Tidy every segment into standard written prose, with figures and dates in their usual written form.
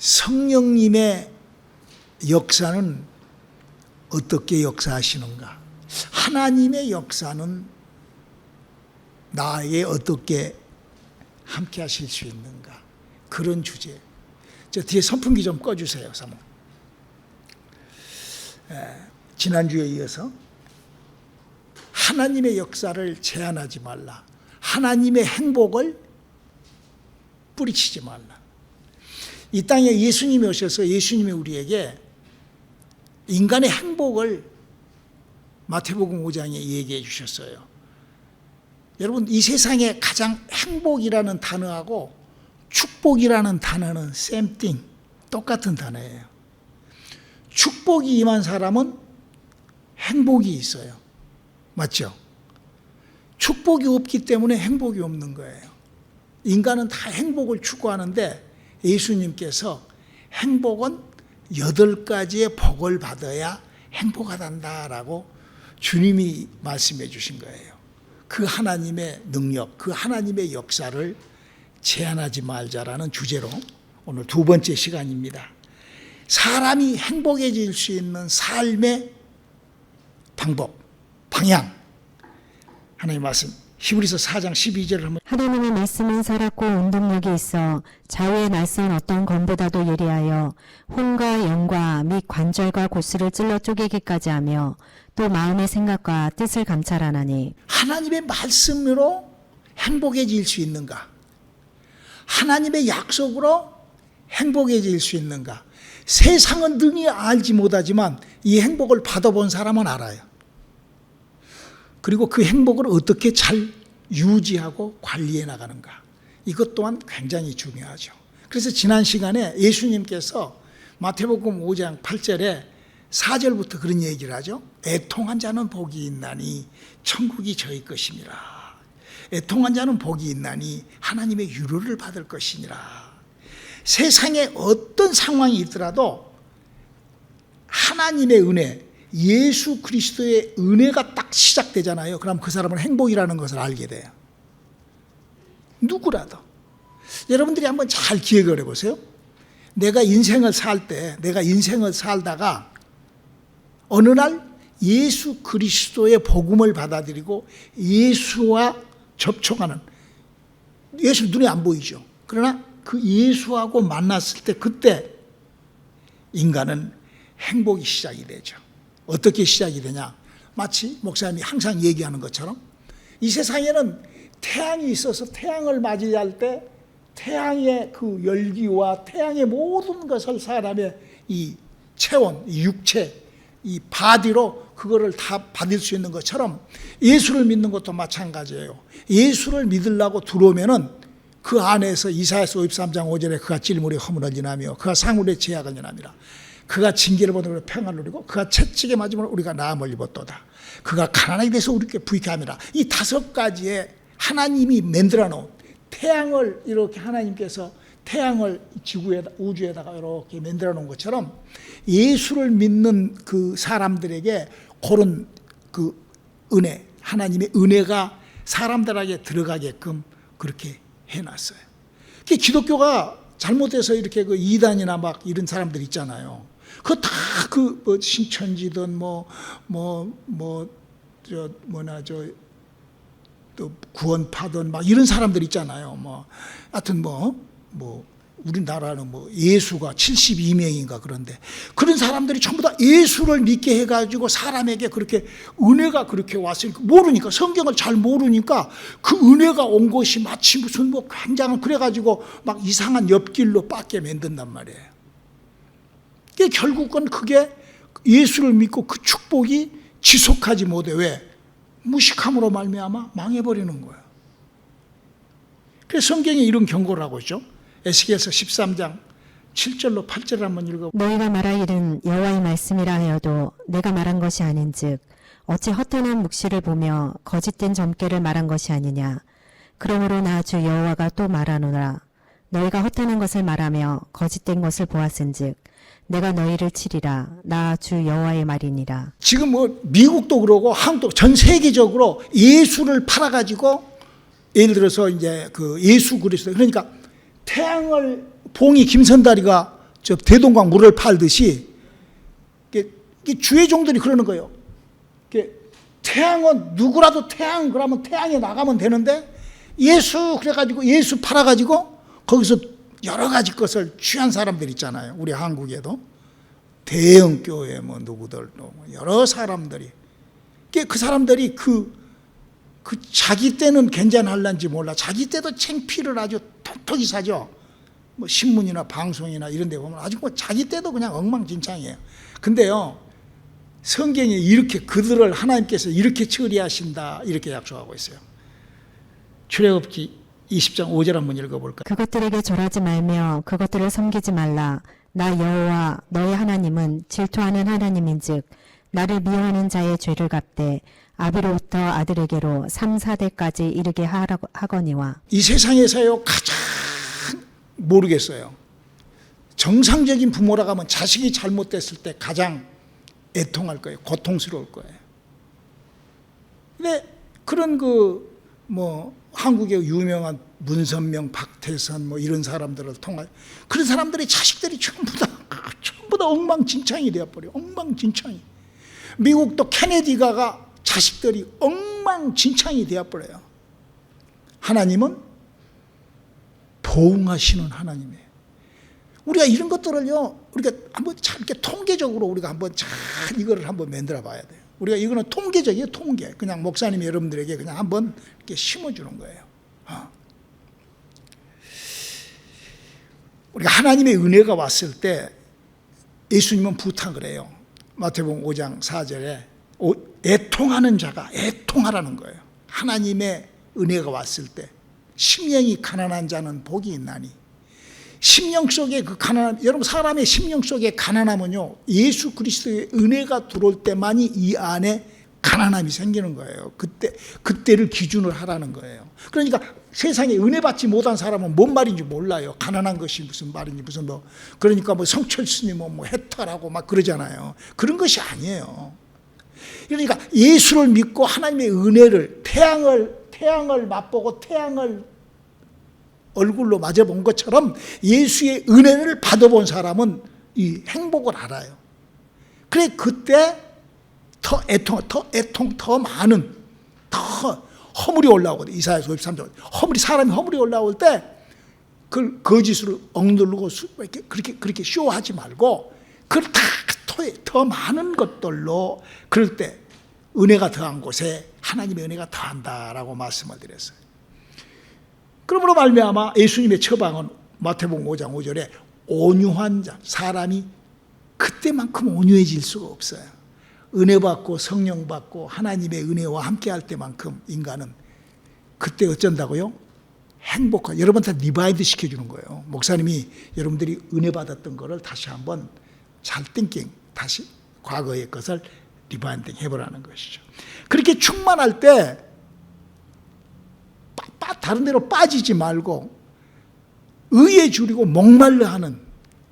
성령님의 역사는 어떻게 역사하시는가? 하나님의 역사는 나에게 어떻게 함께 하실 수 있는가? 그런 주제. 저 뒤에 선풍기 좀 꺼주세요, 사모. 지난주에 이어서 하나님의 역사를 제한하지 말라. 하나님의 행복을 뿌리치지 말라. 이 땅에 예수님이 오셔서 예수님이 우리에게 인간의 행복을 마태복음 5장에 얘기해 주셨어요. 여러분, 이 세상에 가장 행복이라는 단어하고 축복이라는 단어는 same thing, 똑같은 단어예요. 축복이 임한 사람은 행복이 있어요. 맞죠? 축복이 없기 때문에 행복이 없는 거예요. 인간은 다 행복을 추구하는데 예수님께서 행복은 8가지의 복을 받아야 행복하단다라고 주님이 말씀해 주신 거예요. 그 하나님의 능력, 그 하나님의 역사를 제한하지 말자라는 주제로 오늘 두 번째 시간입니다. 사람이 행복해질 수 있는 삶의 방법, 방향. 하나님 말씀 히브리서 4장 12절을 한번. 하나님의 말씀은 살았고 운동력이 있어 좌우에 날선 어떤 검보다도 예리하여 혼과 영과 및 관절과 골수를 찔러 쪼개기까지 하며 또 마음의 생각과 뜻을 감찰하나니. 하나님의 말씀으로 행복해질 수 있는가? 하나님의 약속으로 행복해질 수 있는가? 세상은 능히 알지 못하지만 이 행복을 받아본 사람은 알아요. 그리고 그 행복을 어떻게 잘 유지하고 관리해 나가는가, 이것 또한 굉장히 중요하죠. 그래서 지난 시간에 예수님께서 마태복음 5장 8절에 4절부터 그런 얘기를 하죠. 애통한 자는 복이 있나니 천국이 저희 것이니라. 애통한 자는 복이 있나니 하나님의 위로를 받을 것이니라. 세상에 어떤 상황이 있더라도 하나님의 은혜, 예수 그리스도의 은혜가 딱 시작되잖아요. 그럼 그 사람은 행복이라는 것을 알게 돼요. 누구라도. 여러분들이 한번 잘 기억을 해보세요. 내가 인생을 살다가 어느 날 예수 그리스도의 복음을 받아들이고 예수와 접촉하는, 예수 눈에 안 보이죠. 그러나 그 예수하고 만났을 때 그때 인간은 행복이 시작이 되죠. 어떻게 시작이 되냐? 마치 목사님이 항상 얘기하는 것처럼 이 세상에는 태양이 있어서 태양을 맞이할 때 태양의 그 열기와 태양의 모든 것을 사람의 이 체온, 이 육체, 이 바디로 그거를 다 받을 수 있는 것처럼 예수를 믿는 것도 마찬가지예요. 예수를 믿으려고 들어오면은 그 안에서 이사야서 53장 5절에 그가 찔물에 허물을 인하며 그가 상울의 제약을 인함이라. 그가 징계를 받으므로 평안을 누리고 그가 채찍에 맞으므로 우리가 나음을 입었도다. 그가 가난하게 돼서 우리께 부익게 함이라. 이 5가지의 하나님이 만들어 놓은 태양을 이렇게 하나님께서 태양을 지구에, 우주에다가 이렇게 만들어 놓은 것처럼 예수를 믿는 그 사람들에게 그런 그 은혜, 하나님의 은혜가 사람들에게 들어가게끔 그렇게 해놨어요. 기독교가 잘못해서 이렇게 그 이단이나 막 이런 사람들 있잖아요. 그거 다 그 뭐 신천지든 또 구원파든 막 이런 사람들 있잖아요. 하여튼 우리나라는 예수가 72명인가 그런데 그런 사람들이 전부 다 예수를 믿게 해가지고 사람에게 그렇게 은혜가 그렇게 왔으니까 모르니까, 성경을 잘 모르니까 그 은혜가 온 것이 마치 무슨 굉장한, 그래가지고 막 이상한 옆길로 빠게 만든단 말이에요. 결국은 그게 예수를 믿고 그 축복이 지속하지 못해. 왜? 무식함으로 말미암아 망해버리는 거예요. 그래서 성경에 이런 경고를 하고 있죠. 에스겔서 13장 7절로 8절을 한번 읽어보세요. 너희가 말하기는 여호와의 말씀이라 하여도 내가 말한 것이 아닌즉 어찌 허탄한 묵시를 보며 거짓된 점괘를 말한 것이 아니냐. 그러므로 나 주 여호와가 또 말하노라. 너희가 허탄한 것을 말하며 거짓된 것을 보았은즉 내가 너희를 치리라. 나 주 여호와의 말이니라. 지금 미국도 그러고 한국도, 전 세계적으로 예수를 팔아가지고, 예를 들어서 이제 그 예수 그리스도, 그러니까 태양을 봉이 김선다리가 저 대동강 물을 팔듯이 이게 주의 종들이 그러는 거예요. 태양은 누구라도 태양 그러면 태양에 나가면 되는데 예수 그래가지고 예수 팔아가지고 거기서 여러 가지 것을 취한 사람들 있잖아요. 우리 한국에도 대형 교회 뭐 누구들도 여러 사람들이 그 사람들이 그 자기 때는 괜찮을런지 몰라. 자기 때도 창피를 아주 톡톡히 사죠. 뭐 신문이나 방송이나 이런 데 보면 아주 뭐 자기 때도 그냥 엉망진창이에요. 근데요, 성경에 이렇게 그들을 하나님께서 이렇게 처리하신다 이렇게 약속하고 있어요. 출애굽기 20장 5절 한번 읽어볼까요? 그것들에게 절하지 말며 그것들을 섬기지 말라. 나 여호와 너의 하나님은 질투하는 하나님인즉 나를 미워하는 자의 죄를 갚되 아비로부터 아들에게로 3, 4대까지 이르게 하거니와. 이 세상에서요 가장 모르겠어요. 정상적인 부모라고 하면 자식이 잘못됐을 때 가장 애통할 거예요. 고통스러울 거예요. 근데 그런 한국의 유명한 문선명, 박태선 뭐 이런 사람들을 통해 그런 사람들의 자식들이 전부 다 엉망진창이 되어버려요. 엉망진창이. 미국도 케네디가 자식들이 엉망진창이 되어버려요. 하나님은 보응하시는 하나님이에요. 우리가 이런 것들을요, 우리가 한번 잘 이렇게 통계적으로 우리가 한번 잘 이거를 한번 만들어 봐야 돼요. 우리가 이거는 통계적이에요, 통계. 그냥 목사님이 여러분들에게 그냥 한번 이렇게 심어주는 거예요. 우리가 하나님의 은혜가 왔을 때 예수님은 부탁을 해요. 마태복음 5장 4절에 애통하는 자가 애통하라는 거예요. 하나님의 은혜가 왔을 때 심령이 가난한 자는 복이 있나니. 심령 속에 그 가난함, 여러분 사람의 심령 속에 가난함은요 예수 그리스도의 은혜가 들어올 때만이 이 안에 가난함이 생기는 거예요. 그때를 기준으로 하라는 거예요. 그러니까 세상에 은혜 받지 못한 사람은 뭔 말인지 몰라요. 가난한 것이 무슨 말인지 무슨 그러니까 성철 스님은 해탈하고 막 그러잖아요. 그런 것이 아니에요. 그러니까 예수를 믿고 하나님의 은혜를 태양을 맛보고 태양을 얼굴로 맞아본 것처럼 예수의 은혜를 받아본 사람은 이 행복을 알아요. 그래 그때 더 애통, 더 많은, 더 허물이 올라오거든요. 이사야서 53절. 사람이 허물이 올라올 때 그걸 거짓으로 억누르고 그렇게 쇼하지 말고 그걸 다 더 많은 것들로 그럴 때 은혜가 더한 곳에 하나님의 은혜가 더한다라고 말씀을 드렸어요. 그러므로 말미암아 예수님의 처방은 마태복음 5장 5절에 온유한 자, 사람이 그때만큼 온유해질 수가 없어요. 은혜 받고 성령 받고 하나님의 은혜와 함께 할 때만큼 인간은 그때 어쩐다고요? 행복한, 여러분한테 리바이드 시켜주는 거예요. 목사님이 여러분들이 은혜 받았던 거를 다시 한번 잘 띵킹, 다시 과거의 것을 리바이딩 해보라는 것이죠. 그렇게 충만할 때 다른 데로 빠지지 말고 의에 줄이고 목말라 하는,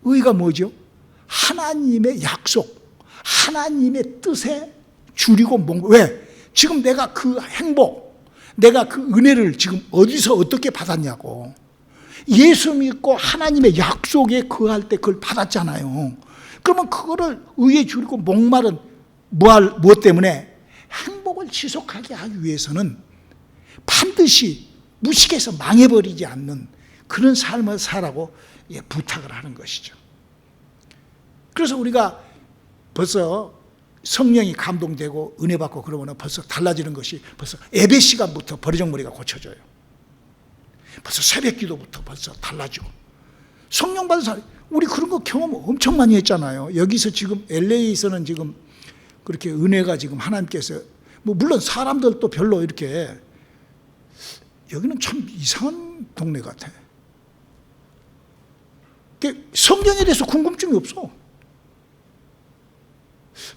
의가 뭐죠? 하나님의 약속, 하나님의 뜻에 줄이고 왜? 지금 내가 그 행복, 내가 그 은혜를 지금 어디서 어떻게 받았냐고. 예수 믿고 하나님의 약속에 거할 때 그걸 받았잖아요. 그러면 그거를 의에 줄이고 목마른 무엇 때문에? 행복을 지속하게 하기 위해서는 반드시 무식해서 망해버리지 않는 그런 삶을 살라고 부탁을 하는 것이죠. 그래서 우리가 벌써 성령이 감동되고 은혜 받고 그러면 벌써 달라지는 것이 벌써 예배 시간부터 버리정머리가 고쳐져요. 벌써 새벽 기도부터 벌써 달라지고. 성령 받은 사람, 우리 그런 거 경험 엄청 많이 했잖아요. 여기서 지금 LA에서는 지금 그렇게 은혜가 지금 하나님께서 물론 사람들도 별로 이렇게, 여기는 참 이상한 동네 같아. 성경에 대해서 궁금증이 없어.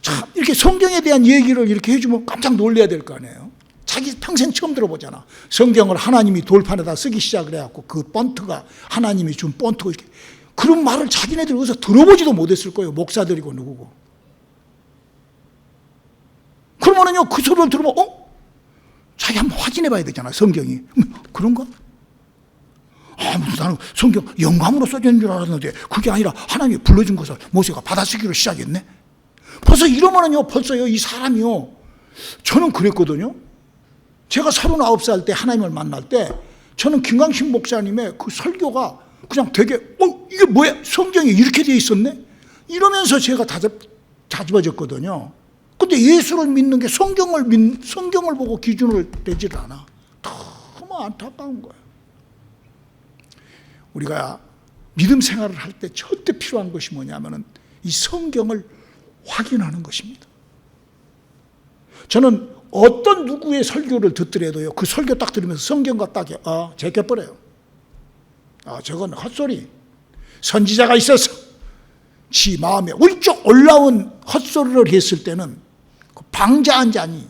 참 이렇게 성경에 대한 얘기를 이렇게 해주면 깜짝 놀라야 될 거 아니에요. 자기 평생 처음 들어보잖아. 성경을 하나님이 돌판에다 쓰기 시작을 해갖고 그 폰트가 하나님이 준 폰트가 이렇게, 그런 말을 자기네들 어디서 들어보지도 못했을 거예요. 목사들이고 누구고. 그러면은요 그 소리를 들으면 자기 한번 확인해 봐야 되잖아. 성경이 그런가? 무슨 나는 성경 영감으로 써진 줄 알았는데 그게 아니라 하나님이 불러준 것을 모세가 받아쓰기로 시작했네. 벌써 이러면은요, 벌써요, 이 사람이요. 저는 그랬거든요. 제가 39살 때 하나님을 만날 때 저는 김광식 목사님의 그 설교가 그냥 되게 이게 뭐야? 성경에 이렇게 돼 있었네? 이러면서 제가 다집어졌거든요. 근데 예수를 믿는 게 성경을 보고 기준을 내지를 않아. 너무 안타까운 거예요. 우리가 믿음 생활을 할 때 절대 필요한 것이 뭐냐면은 이 성경을 확인하는 것입니다. 저는 어떤 누구의 설교를 듣더라도요, 그 설교 딱 들으면서 성경과 딱 제껴버려요. 저건 헛소리. 선지자가 있어서 지 마음에 울쩍 올라온 헛소리를 했을 때는 그 방자한 자니,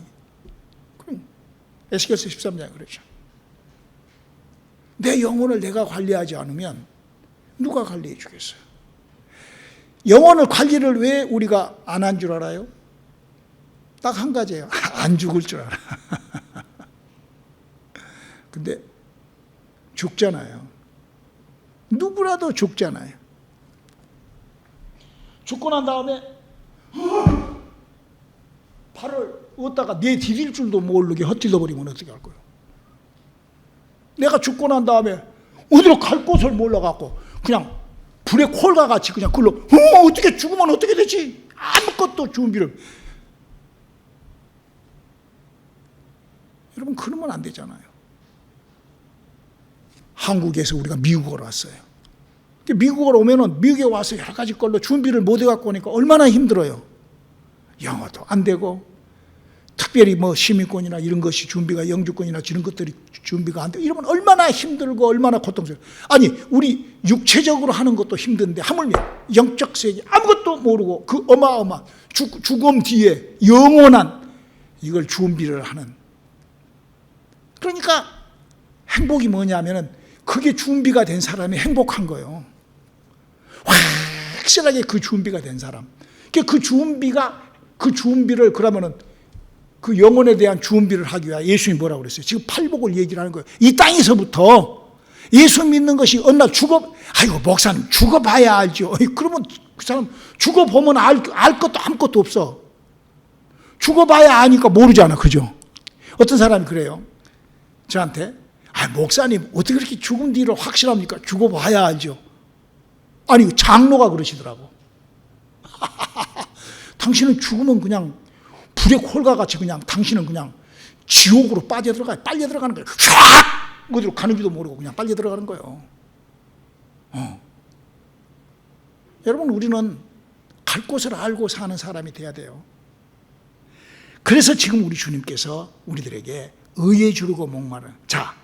에스겔서 13장에 그러죠. 내 영혼을 내가 관리하지 않으면 누가 관리해 주겠어요? 영혼을 관리를 왜 우리가 안 한 줄 알아요? 딱 한 가지예요. 안 죽을 줄 알아. 근데 죽잖아요. 누구라도 죽잖아요. 죽고 난 다음에 팔을 얻다가 내 디딜 줄도 모르게 헛디뎌 버리면 어떻게 할 거예요? 내가 죽고 난 다음에 어디로 갈 곳을 몰라갖고 그냥 불의 콜과 같이 그냥 글로 어떻게 죽으면 어떻게 되지? 아무것도 준비를. 여러분, 그러면 안 되잖아요. 한국에서 우리가 미국으로 왔어요. 미국으로 오면은 미국에 와서 여러 가지 걸로 준비를 못 해갖고 오니까 얼마나 힘들어요. 영어도 안 되고, 특별히 뭐 시민권이나 이런 것이 준비가, 영주권이나 이런 것들이 준비가 안 되고, 이러면 얼마나 힘들고 얼마나 고통스러워요. 아니, 우리 육체적으로 하는 것도 힘든데 하물며 영적 세계 아무것도 모르고 그 어마어마한 죽음 뒤에 영원한 이걸 준비를 하는. 그러니까 행복이 뭐냐면은 그게 준비가 된 사람이 행복한 거예요. 확실하게 그 준비가 된 사람. 그 준비를 그러면은 그 영혼에 대한 준비를 하기 위해 예수님이 뭐라고 그랬어요? 지금 팔복을 얘기를 하는 거예요. 이 땅에서부터 예수 믿는 것이 어느 날 아이고, 목사님 죽어봐야 알죠. 그러면 그 사람 죽어보면 알 것도 아무것도 없어. 죽어봐야 아니까 모르잖아. 그죠? 어떤 사람이 그래요. 저한테, 목사님 어떻게 그렇게 죽음 뒤를 확실합니까? 죽어봐야 알죠. 아니, 장로가 그러시더라고. 당신은 죽으면 그냥 불의 콜과 같이 그냥 당신은 그냥 지옥으로 빨려 들어가는 거예요. 쫙! 어디로 가는지도 모르고 그냥 빨려 들어가는 거예요. 여러분, 우리는 갈 곳을 알고 사는 사람이 돼야 돼요. 그래서 지금 우리 주님께서 우리들에게 의에 주르고 목마른. 자,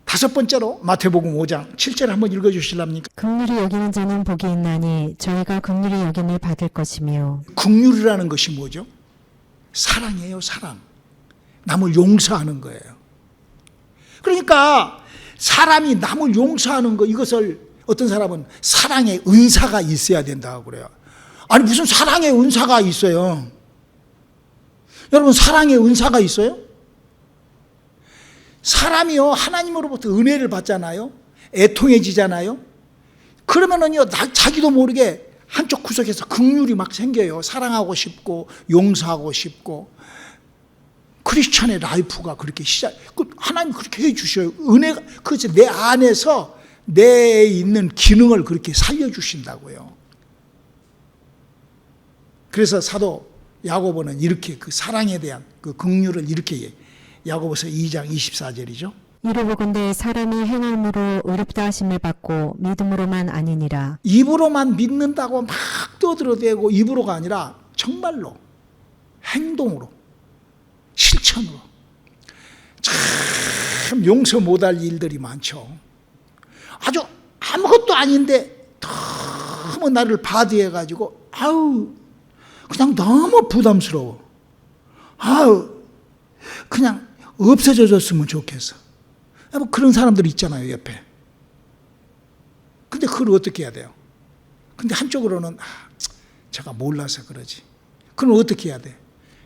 5번째로 마태복음 5장 7절 한번 읽어주실랍니까? 긍휼히 여기는 자는 복이 있나니 저희가 긍휼히 여김을 받을 것이며. 긍휼이라는 것이 뭐죠? 사랑이에요, 사랑. 남을 용서하는 거예요. 그러니까 사람이 남을 용서하는 거, 이것을 어떤 사람은 사랑의 은사가 있어야 된다고 그래요. 아니, 무슨 사랑의 은사가 있어요? 여러분, 사랑의 은사가 있어요? 사람이요, 하나님으로부터 은혜를 받잖아요. 애통해지잖아요. 그러면은요, 자기도 모르게 한쪽 구석에서 긍휼이 막 생겨요. 사랑하고 싶고 용서하고 싶고. 크리스천의 라이프가 그렇게 하나님 그렇게 해주셔요. 은혜가, 그래서 내 안에서 내에 있는 기능을 그렇게 살려주신다고요. 그래서 사도 야고보는 이렇게 그 사랑에 대한 그 긍휼을 이렇게 야고보서 2장 24절이죠. 이로보건대 사람이 행함으로 의롭다 하심을 받고 믿음으로만 아니니라. 입으로만 믿는다고 막 떠들어대고 입으로가 아니라 정말로 행동으로, 실천으로. 참 용서 못할 일들이 많죠. 아주 아무것도 아닌데 너무 나를 바디해가지고 그냥 너무 부담스러워. 그냥 없어져줬으면 좋겠어. 뭐 그런 사람들 있잖아요, 옆에. 근데 그걸 어떻게 해야 돼요? 근데 한쪽으로는 제가 몰라서 그러지. 그럼 어떻게 해야 돼?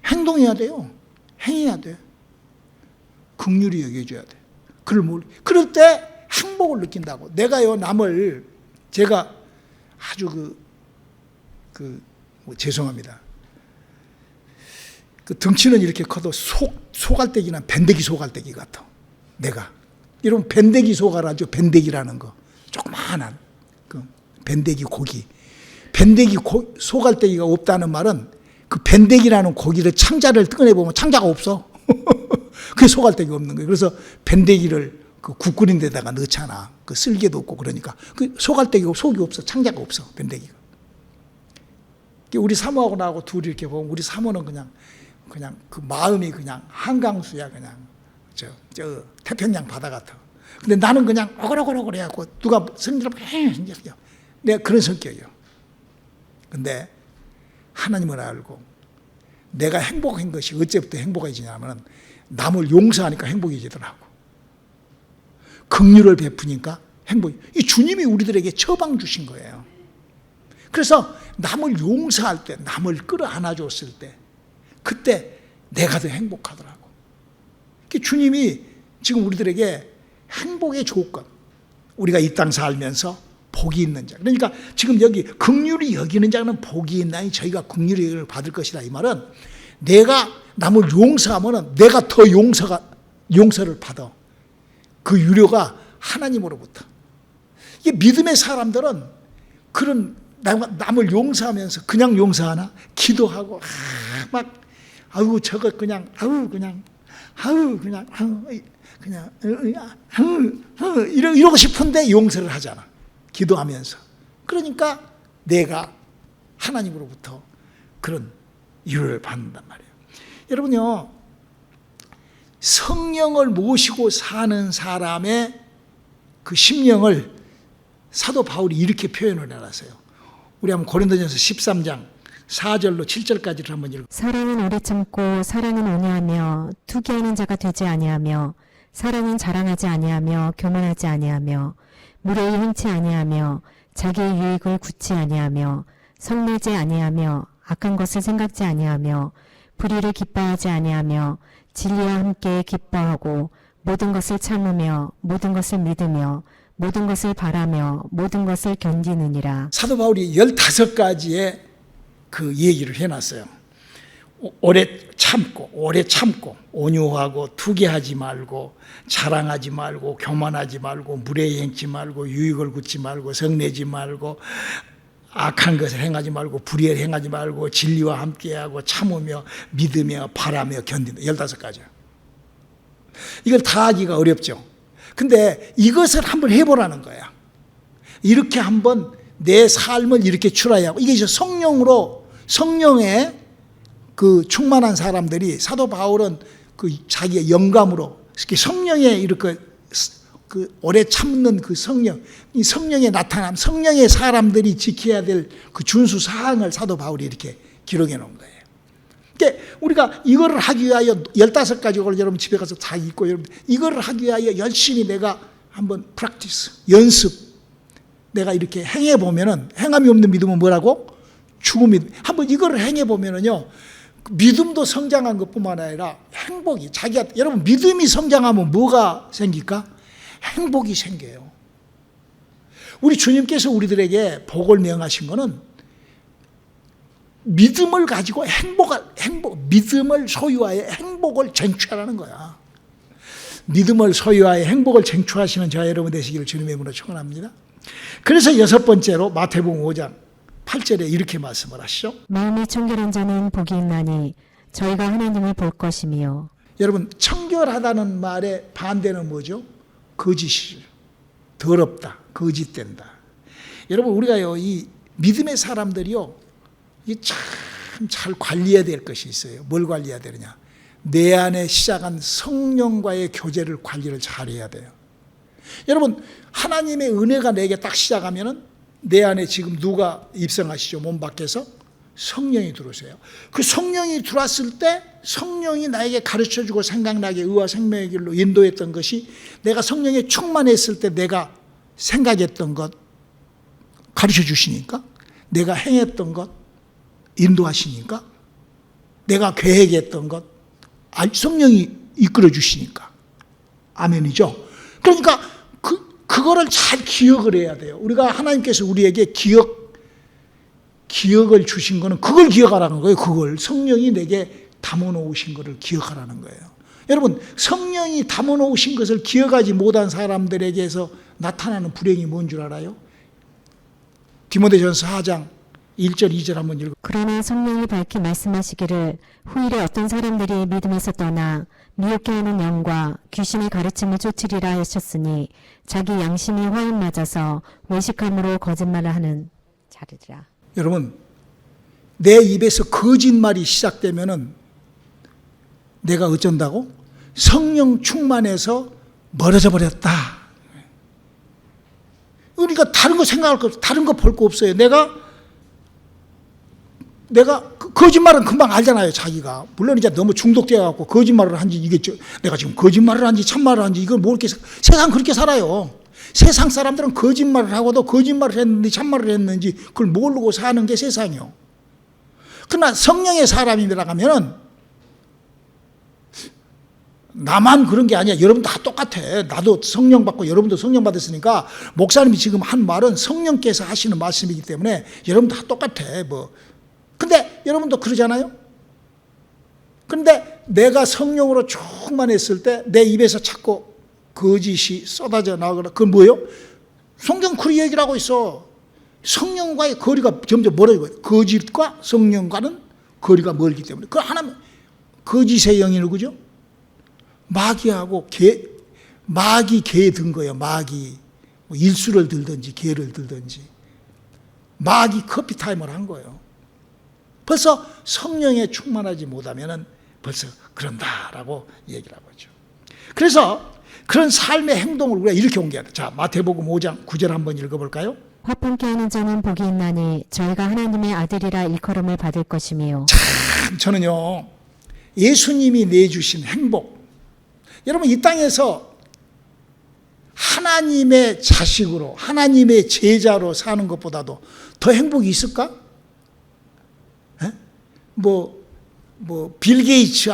행동해야 돼요. 행해야 돼. 긍휼히 여겨줘야 돼. 그럴 때 행복을 느낀다고. 내가요, 남을, 제가 아주 죄송합니다. 그 덩치는 이렇게 커도 소갈대기나 밴데기 소갈대기 같아. 내가. 여러분, 밴데기 소갈하죠? 밴데기라는 거. 조그마한 그 밴데기 고기. 밴데기 소갈대기가 없다는 말은 그 밴데기라는 고기를 창자를 꺼내보면 창자가 없어. 그게 소갈대기가 없는 거예요. 그래서 밴데기를 그 국 끓인 데다가 넣잖아. 그 쓸개도 없고 그러니까. 그 소갈대기가 속이 없어. 창자가 없어. 밴데기가. 우리 사모하고 나하고 둘이 이렇게 보면 우리 사모는 그냥 그 마음이 그냥 한강수야. 그냥 저 태평양 바다 같아. 근데 나는 그냥 오글오글 해갖고 누가 성질을 내가 그런 성격이에요. 근데 하나님을 알고 내가 행복한 것이 어째부터 행복해지냐면 남을 용서하니까 행복해지더라고. 긍휼을 베푸니까 행복이. 이 주님이 우리들에게 처방 주신 거예요. 그래서 남을 용서할 때, 남을 끌어안아 줬을 때, 그때 내가 더 행복하더라고. 주님이 지금 우리들에게 행복의 조건, 우리가 이 땅 살면서 복이 있는 자. 그러니까 지금 여기 긍휼히 여기는 자는 복이 있나니 저희가 긍휼히 여기를 받을 것이다. 이 말은 내가 남을 용서하면 내가 더 용서를 받아. 그 유료가 하나님으로부터. 이게 믿음의 사람들은 그런 남을 용서하면서 그냥 용서하나? 기도하고 아우 저거 그냥 이러고 싶은데 용서를 하잖아. 기도하면서. 그러니까 내가 하나님으로부터 그런 유를 받는단 말이에요. 여러분요, 성령을 모시고 사는 사람의 그 심령을 사도 바울이 이렇게 표현을 해놨어요. 우리 한번 고린도전서 13장 4절로 7절까지를 한번 읽어. 사랑은 오래 참고 사랑은 온유하며 투기하는 자가 되지 아니하며 사랑은 자랑하지 아니하며 교만하지 아니하며 무례히 행치 아니하며 자기의 유익을 굳지 아니하며 성내지 아니하며 악한 것을 생각지 아니하며 불의를 기뻐하지 아니하며 진리와 함께 기뻐하고 모든 것을 참으며 모든 것을 믿으며 모든 것을 바라며 모든 것을 견디느니라. 사도 바울이 15가지의 그 얘기를 해놨어요. 오래 참고 온유하고 투기하지 말고 자랑하지 말고 교만하지 말고 무례히 행치 말고 유익을 굳지 말고 성내지 말고 악한 것을 행하지 말고 불의를 행하지 말고 진리와 함께하고 참으며 믿으며 바라며 견딘다. 15가지야. 이걸 다 하기가 어렵죠. 근데 이것을 한번 해보라는 거야. 이렇게 한번 내 삶을 이렇게 출하하고, 이게 이제 성령의 그 충만한 사람들이, 사도 바울은 그 자기의 영감으로 성령의 이렇게 그 오래 참는 그 성령, 이 성령의 나타남, 성령의 사람들이 지켜야 될 그 준수 사항을 사도 바울이 이렇게 기록해 놓은 거예요. 그러니까 우리가 이거를 하기 위하여 15가지를 여러분 집에 가서 다 읽고, 여러분 이거를 하기 위하여 열심히 내가 한번 프랙티스, 연습, 내가 이렇게 행해 보면은, 행함이 없는 믿음은 뭐라고? 죽음이. 한번 이거를 행해 보면은요, 믿음도 성장한 것뿐만 아니라 행복이, 자기가, 여러분 믿음이 성장하면 뭐가 생길까? 행복이 생겨요. 우리 주님께서 우리들에게 복을 명하신 거는 믿음을 가지고 믿음을 소유하여 행복을 쟁취하라는 거야. 믿음을 소유하여 행복을 쟁취하시는 저와 여러분 되시기를 주님의 이름으로 축원합니다. 그래서 6번째로 마태복음 5장 8절에 이렇게 말씀을 하시죠. 마음이 청결한 자는 복이 있나니 저희가 하나님을 볼 것이며. 여러분, 청결하다는 말의 반대는 뭐죠? 거짓이죠. 더럽다, 거짓된다. 여러분, 우리가요, 이 믿음의 사람들이요, 참 잘 관리해야 될 것이 있어요. 뭘 관리해야 되느냐? 내 안에 시작한 성령과의 교제를 관리를 잘해야 돼요. 여러분, 하나님의 은혜가 내게 딱 시작하면은 내 안에 지금 누가 입성하시죠? 몸 밖에서 성령이 들어오세요. 그 성령이 들어왔을 때 성령이 나에게 가르쳐주고 생각나게 의와 생명의 길로 인도했던 것이, 내가 성령에 충만했을 때 내가 생각했던 것 가르쳐 주시니까, 내가 행했던 것 인도하시니까, 내가 계획했던 것 성령이 이끌어 주시니까. 아멘이죠. 그러니까 그거를 잘 기억을 해야 돼요. 우리가 하나님께서 우리에게 기억을 주신 거는 그걸 기억하라는 거예요. 그걸 성령이 내게 담아 놓으신 것을 기억하라는 거예요. 여러분, 성령이 담아 놓으신 것을 기억하지 못한 사람들에게서 나타나는 불행이 뭔 줄 알아요? 디모데전서 4장 1절 2절 한번 읽어. 그러나 성령이 밝히 말씀하시기를 후일에 어떤 사람들이 믿음에서 떠나 미혹게 하는 영과 귀신의 가르침을 쫓으리라 하셨으니 자기 양심이 화염 맞아서 외식함으로 거짓말을 하는 자리라. 여러분, 내 입에서 거짓말이 시작되면은 내가 어쩐다고? 성령 충만해서 멀어져 버렸다. 우리가 다른 거 생각할 거 없어요. 다른 거 볼 거 없어요. 내가 거짓말은 금방 알잖아요, 자기가. 물론 이제 너무 중독되어 갖고 거짓말을 한지 이게 내가 지금 거짓말을 한지 참말을 한지 이걸 뭐 이렇게 세상 그렇게 살아요. 세상 사람들은 거짓말을 하고도 거짓말을 했는지 참말을 했는지 그걸 모르고 사는 게 세상이요. 그러나 성령의 사람이라고 하면은 나만 그런 게 아니야. 여러분 다 똑같아. 나도 성령 받고 여러분도 성령 받았으니까 목사님이 지금 한 말은 성령께서 하시는 말씀이기 때문에 여러분 다 똑같아. 근데 여러분도 그러잖아요. 근데 내가 성령으로 충만했을 때 내 입에서 자꾸 거짓이 쏟아져 나오거나 그건 뭐예요? 성경 그리 얘기를 하고 있어. 성령과의 거리가 점점 멀어지고 거짓과 성령과는 거리가 멀기 때문에 그 하나는 거짓의 영이 누구죠? 마귀하고 마귀 개에 든 거예요. 마귀 일수를 들든지 개를 들든지 마귀 커피 타임을 한 거예요. 벌써 성령에 충만하지 못하면은 벌써 그런다라고 얘기를 하고 있죠. 그래서 그런 삶의 행동을 우리가 이렇게 옮겨야 돼. 자, 마태복음 5장 9절 한번 읽어볼까요? 화평케 하는 자는 복이 있나니 저희가 하나님의 아들이라 일컬음을 받을 것이며. 참 저는요 예수님이 내주신 행복, 여러분 이 땅에서 하나님의 자식으로 하나님의 제자로 사는 것보다도 더 행복이 있을까? 빌 게이츠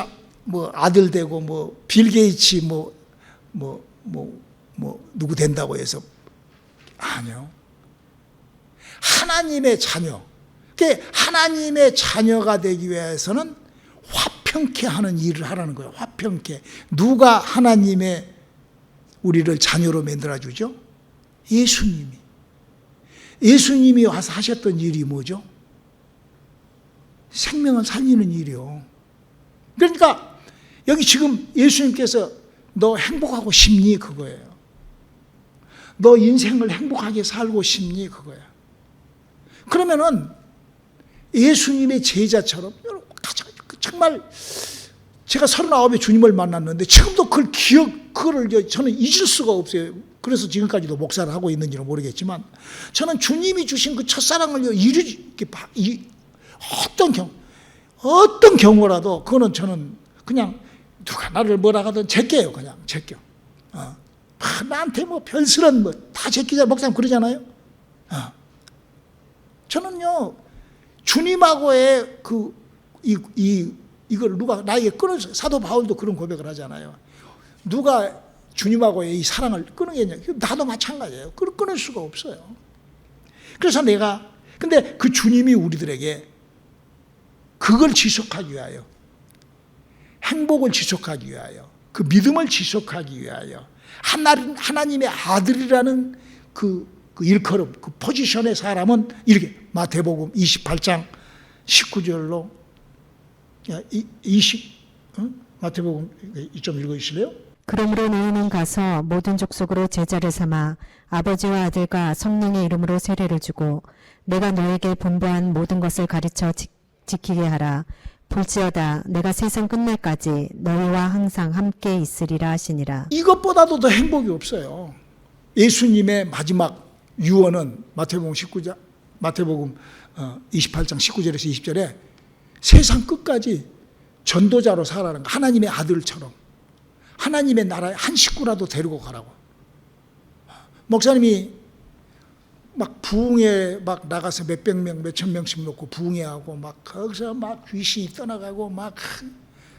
아들 되고 빌 게이츠 누구 된다고 해서 아니요. 하나님의 자녀. 하나님의 자녀가 되기 위해서는 화평케 하는 일을 하라는 거예요. 화평케. 누가 하나님의 우리를 자녀로 만들어주죠? 예수님이. 예수님이 와서 하셨던 일이 뭐죠? 생명을 살리는 일이요. 그러니까 여기 지금 예수님께서 너 행복하고 싶니? 그거예요. 너 인생을 행복하게 살고 싶니? 그거야. 그러면은 예수님의 제자처럼 정말 제가 39에 주님을 만났는데 지금도 그걸 저는 잊을 수가 없어요. 그래서 지금까지도 목사를 하고 있는지는 모르겠지만 저는 주님이 주신 그 첫사랑을 어떤 경우라도 그거는 저는 그냥 누가 나를 뭐라 하든 제껴요. 그냥 제껴. 나한테 별스런 다 제끼자. 목사님 그러잖아요. 저는요 주님하고의 이걸 누가 나에게 끊을 사도 바울도 그런 고백을 하잖아요. 누가 주님하고의 이 사랑을 끊으겠냐? 나도 마찬가지예요. 끊을 수가 없어요. 그래서 근데 그 주님이 우리들에게 그걸 지속하기 위하여, 행복을 지속하기 위하여, 그 믿음을 지속하기 위하여 하나님의 아들이라는 그 일컬음, 그 포지션의 사람은 이렇게 마태복음 28장 19절로 마태복음 좀 읽어주실래요? 그러므로 너희는 가서 모든 족속으로 제자를 삼아 아버지와 아들과 성령의 이름으로 세례를 주고 내가 너에게 분부한 모든 것을 가르쳐 지키게 하라. 볼지어다 내가 세상 끝날까지 너희와 항상 함께 있으리라 하시니라. 이것보다도 더 행복이 없어요. 예수님의 마지막 유언은 마태복음 28장 19절에서 20절에 세상 끝까지 전도자로 살아가는 거, 하나님의 아들처럼 하나님의 나라에 한 식구라도 데리고 가라고. 목사님이 막 부흥회 막 나가서 몇백 명, 몇천 명씩 놓고 부흥회하고 막 거기서 막 귀신이 떠나가고 막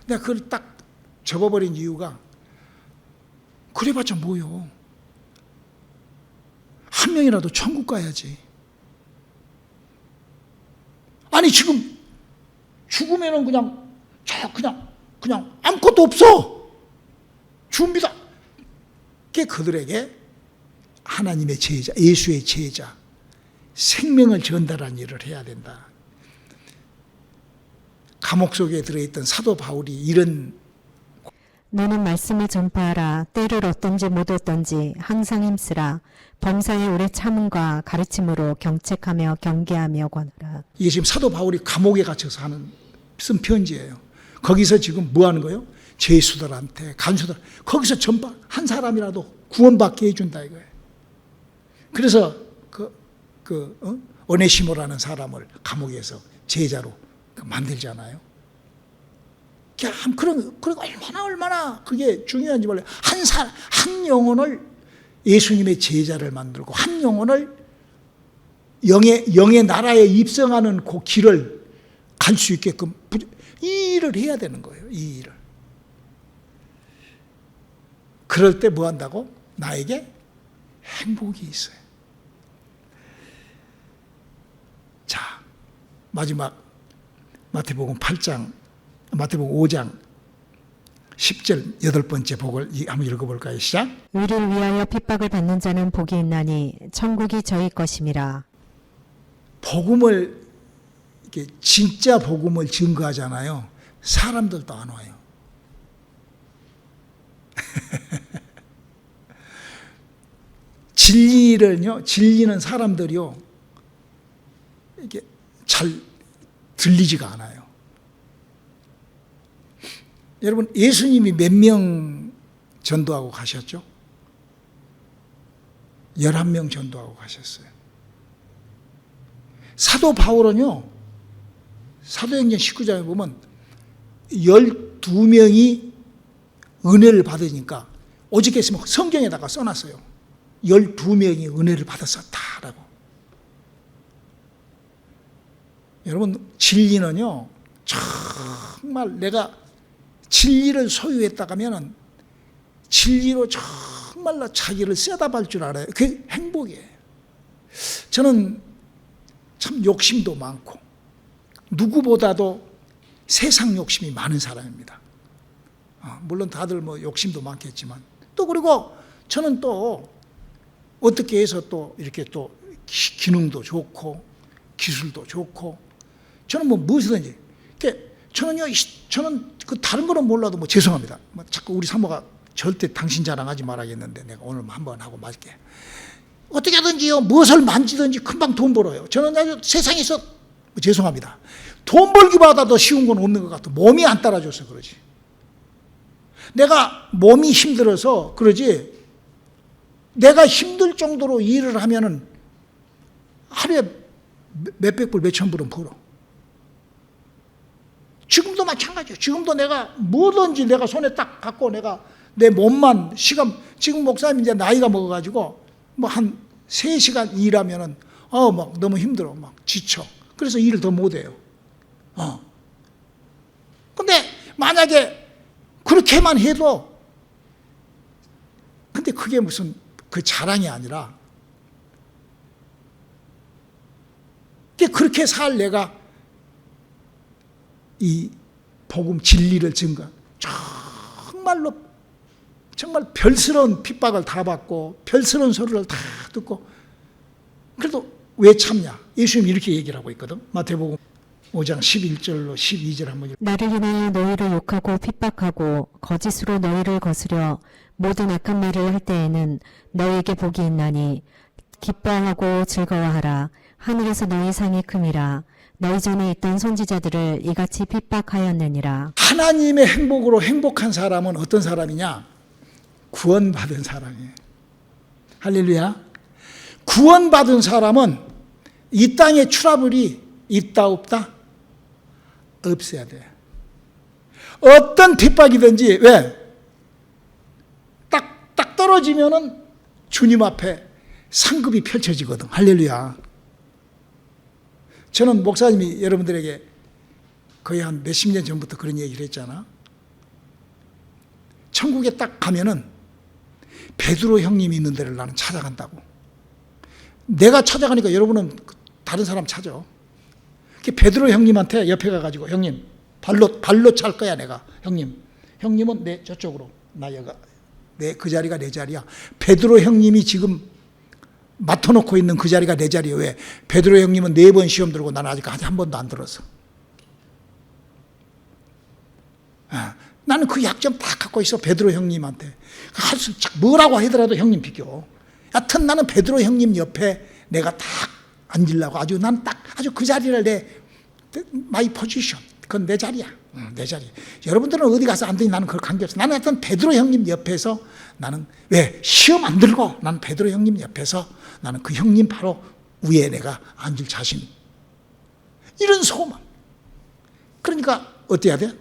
내가 그걸 딱 접어버린 이유가 그래봤자 뭐요? 한 명이라도 천국 가야지. 아니 지금 죽으면은 그냥 아무것도 없어. 줍니다. 그들에게 하나님의 제자, 예수의 제자, 생명을 전달하는 일을 해야 된다. 감옥 속에 들어있던 사도 바울이 이런 너는 말씀을 전파하라. 때를 얻든지 못 얻든지 항상 힘쓰라. 범사에 오래 참음과 가르침으로 경책하며 경계하며 권하라. 이게 지금 사도 바울이 감옥에 갇혀서 쓴 편지예요. 거기서 지금 뭐 하는 거예요? 죄수들한테, 간수들, 거기서 전파, 한 사람이라도 구원받게 해준다 이거예요. 그래서 오네시모라는 사람을 감옥에서 제자로 만들잖아요. 그런 얼마나 그게 중요한지 몰라요. 한 영혼을 예수님의 제자를 만들고 한 영혼을 영의 나라에 입성하는 그 길을 갈 수 있게끔 이 일을 해야 되는 거예요. 이 일을. 그럴 때 뭐 한다고? 나에게 행복이 있어요. 자, 마지막 마태복음 5장 10절 8번째 복을 한번 읽어볼까요? 시작. 의를 위하여 핍박을 받는 자는 복이 있나니 천국이 저희 것임이라. 복음을 이렇게 진짜 복음을 증거하잖아요. 사람들도 안 와요. 진리는 사람들이요 이게 잘 들리지가 않아요. 여러분, 예수님이 몇 명 전도하고 가셨죠? 11명 전도하고 가셨어요. 사도 바울은요, 사도행전 19장에 보면 12명이 은혜를 받으니까 오직 했으면 성경에다가 써놨어요. 12명이 은혜를 받았었다라고. 여러분, 진리는요, 정말 내가 진리를 소유했다가 하면은 진리로 정말로 자기를 셋업할 줄 알아요. 그게 행복이에요. 저는 참 욕심도 많고 누구보다도 세상 욕심이 많은 사람입니다. 물론 다들 뭐 욕심도 많겠지만 또 그리고 저는 또 어떻게 해서 또 이렇게 또 기능도 좋고 기술도 좋고 저는 뭐 무엇이든지 저는 그 다른 거는 몰라도 뭐 죄송합니다. 뭐 자꾸 우리 사모가 절대 당신 자랑하지 말아야겠는데 내가 오늘 한번 하고 말게. 어떻게 하든지요, 무엇을 만지든지 금방 돈 벌어요. 저는 아주 세상에서 죄송합니다. 돈 벌기보다 더 쉬운 건 없는 것 같아. 몸이 안 따라줘서 그러지. 내가 몸이 힘들어서 그러지. 내가 힘들 정도로 일을 하면은 하루에 몇백 불, 몇천 불은 벌어. 지금도 마찬가지예요. 지금도 내가 뭐든지 내가 손에 딱 갖고 내가 내 몸만 지금 목사님 이제 나이가 먹어가지고 뭐 한 3시간 일하면은 막 너무 힘들어. 막 지쳐. 그래서 일을 더 못해요. 근데 만약에 그렇게만 해도 근데 그게 무슨 그 자랑이 아니라 그렇게 살 내가 이 복음 진리를 증거 정말 별스러운 핍박을 다 받고 별스러운 소리를 다 듣고 그래도 왜 참냐? 예수님이 이렇게 얘기를 하고 있거든. 마태복음 5장 11절로 12절 한번 읽어요. 나를 인하여 너희를 욕하고 핍박하고 거짓으로 너희를 거스려 모든 악한 말을 할 때에는 너희에게 복이 있나니 기뻐하고 즐거워하라. 하늘에서 너희 상이 큼이라. 너희 전에 있던 선지자들을 이같이 핍박하였느니라. 하나님의 행복으로 행복한 사람은 어떤 사람이냐? 구원받은 사람이에요. 할렐루야. 구원받은 사람은 이 땅에 트러블이 있다 없다? 없어야 돼. 어떤 핍박이든지 왜? 딱 떨어지면은 주님 앞에 상급이 펼쳐지거든. 할렐루야. 저는 목사님이 여러분들에게 거의 한 몇십 년 전부터 그런 얘기를 했잖아. 천국에 딱 가면은 베드로 형님이 있는 데를 나는 찾아간다고. 내가 찾아가니까 여러분은 다른 사람 찾아. 베드로 형님한테 옆에 가가지고 형님 발로 찰 거야 내가. 형님은 내 저쪽으로 나 여가 그 자리가 내 자리야. 베드로 형님이 지금 맡아놓고 있는 그 자리가 내 자리야. 왜? 베드로 형님은 4번 시험 들고 나는 아직 한 번도 안 들었어. 나는 그 약점 다 갖고 있어. 베드로 형님한테 뭐라고 하더라도 형님 비켜. 여튼 나는 베드로 형님 옆에 내가 딱 앉으려고 난 딱 아주 그 자리를 마이 포지션. 그건 내 자리야. 내 자리. 여러분들은 어디 가서 앉더니 나는 그걸 관계없어. 나는 하여튼 베드로 형님 옆에서 나는 왜 시험 안 들고 나는 베드로 형님 옆에서 나는 그 형님 바로 위에 내가 앉을 자신. 이런 소망. 그러니까 어때야 돼?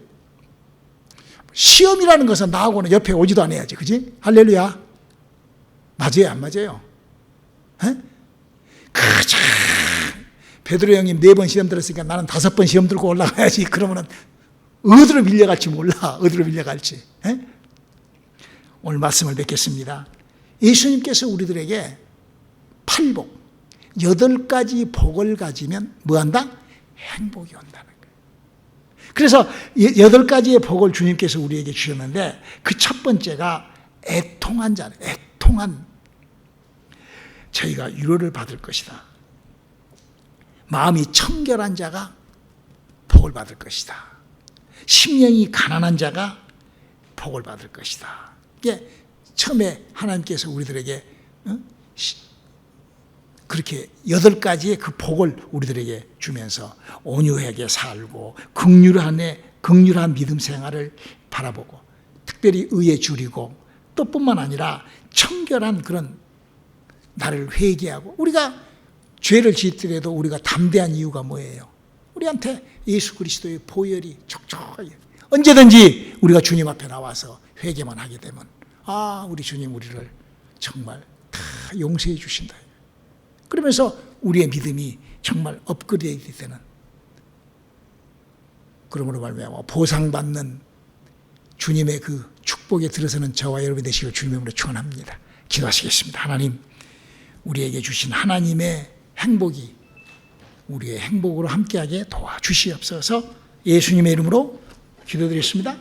시험이라는 것은 나하고는 옆에 오지도 않아야지. 그지? 할렐루야. 맞아요, 안 맞아요? 그자 베드로 형님 4번 시험 들었으니까 나는 5번 시험 들고 올라가야지. 그러면은 어디로 밀려갈지 몰라. 어디로 밀려갈지. 오늘 말씀을 뵙겠습니다. 예수님께서 우리들에게 8복, 8가지 복을 가지면 뭐한다? 행복이 온다는 거예요. 그래서 8가지의 복을 주님께서 우리에게 주셨는데 그 첫 번째가 애통한 자는 애통한 저희가 위로를 받을 것이다. 마음이 청결한 자가 복을 받을 것이다. 심령이 가난한 자가 복을 받을 것이다. 이게 처음에 하나님께서 우리들에게 그렇게 8가지의 그 복을 우리들에게 주면서 온유하게 살고 긍휼한 믿음 생활을 바라보고 특별히 의에 줄이고 또 뿐만 아니라 청결한 그런 나를 회개하고 우리가 죄를 짓더라도 우리가 담대한 이유가 뭐예요? 우리한테 예수 그리스도의 보혈이 촉촉하게 언제든지 우리가 주님 앞에 나와서 회개만 하게 되면 우리 주님 우리를 정말 다 용서해 주신다. 그러면서 우리의 믿음이 정말 업그레이드 되는 그러므로 말미암아 보상받는 주님의 그 축복에 들어서는 저와 여러분이 되시길 주님의 이름으로 축원합니다. 기도하시겠습니다. 하나님 우리에게 주신 하나님의 행복이 우리의 행복으로 함께하게 도와주시옵소서. 예수님의 이름으로 기도드렸습니다.